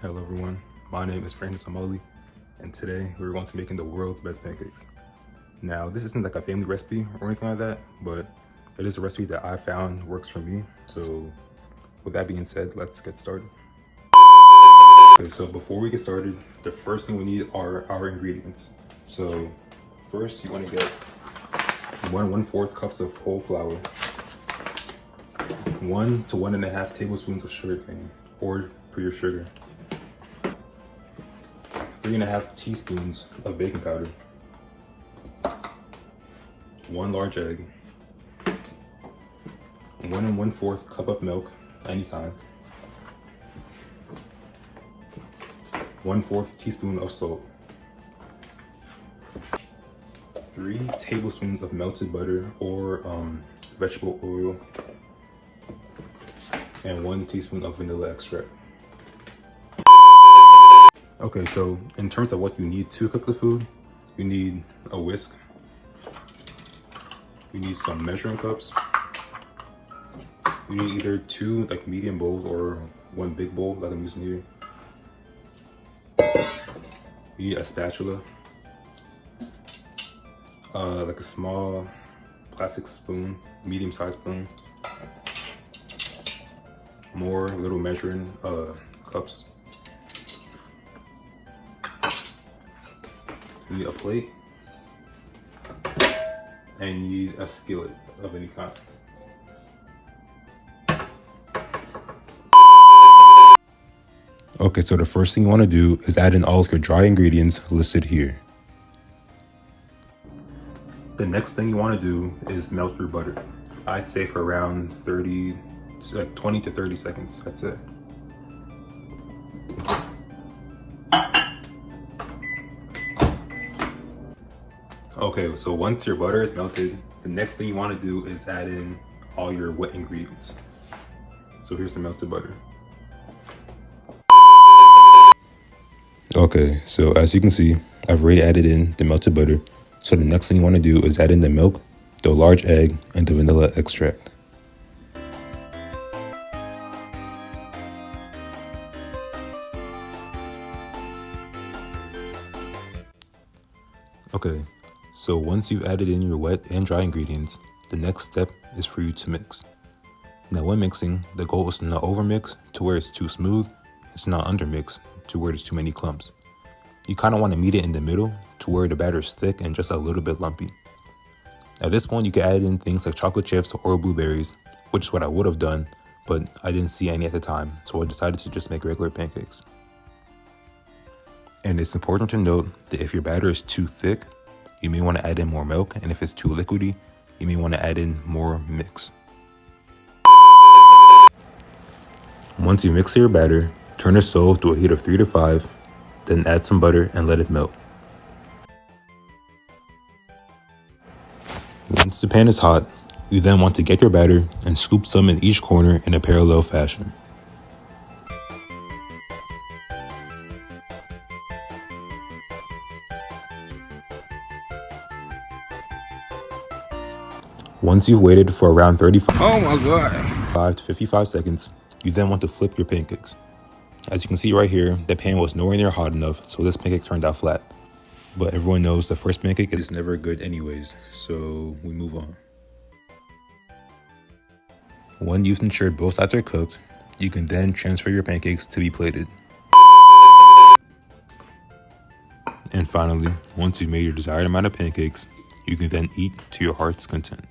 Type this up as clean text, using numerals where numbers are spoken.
Hello everyone, my name is Francis Amoli, and today we're going to be making the world's best pancakes. Now this isn't like a family recipe or anything like that, but it is a recipe that I found works for me. So with that being said, let's get started. Okay, so before we get started, the first thing we need are our ingredients. So first you want to get 1/4 cups of whole flour, 1 to 1.5 tablespoons of sugar cane or pure sugar, 3.5 teaspoons of baking powder, 1 large egg, 1 1/4 cup of milk, any kind, 1/4 teaspoon of salt, 3 tablespoons of melted butter or vegetable oil, and 1 teaspoon of vanilla extract. Okay, so in terms of what you need to cook the food, you need a whisk, you need some measuring cups, you need either 2 like medium bowls or 1 big bowl like I'm using here. You need a spatula, like a small plastic spoon, medium-sized spoon, more little measuring cups. You need a plate, and you need a skillet of any kind. Okay, so the first thing you want to do is add in all of your dry ingredients listed here. The next thing you want to do is melt your butter. I'd say for around 20 to 30 seconds, that's it. Okay, so once your butter is melted, the next thing you want to do is add in all your wet ingredients. So here's the melted butter. Okay, so as you can see, I've already added in the melted butter. So the next thing you want to do is add in the milk, the large egg, and the vanilla extract. Okay, so once you've added in your wet and dry ingredients, the next step is for you to mix. Now when mixing, the goal is to not overmix to where it's too smooth, and to not undermix to where there's too many clumps. You kind of want to meet it in the middle to where the batter is thick and just a little bit lumpy. At this point, you can add in things like chocolate chips or blueberries, which is what I would have done, but I didn't see any at the time, so I decided to just make regular pancakes. And it's important to note that if your batter is too thick, you may want to add in more milk, and if it's too liquidy, you may want to add in more mix. Once you mix your batter, turn the stove to a heat of 3 to 5, then add some butter and let it melt. Once the pan is hot, you then want to get your batter and scoop some in each corner in a parallel fashion. Once you've waited for around 35 to 55 seconds, you then want to flip your pancakes. As you can see right here, the pan was nowhere near hot enough, so this pancake turned out flat. But everyone knows the first pancake is never good anyways, so we move on. When you've ensured both sides are cooked, you can then transfer your pancakes to be plated. And finally, once you've made your desired amount of pancakes, you can then eat to your heart's content.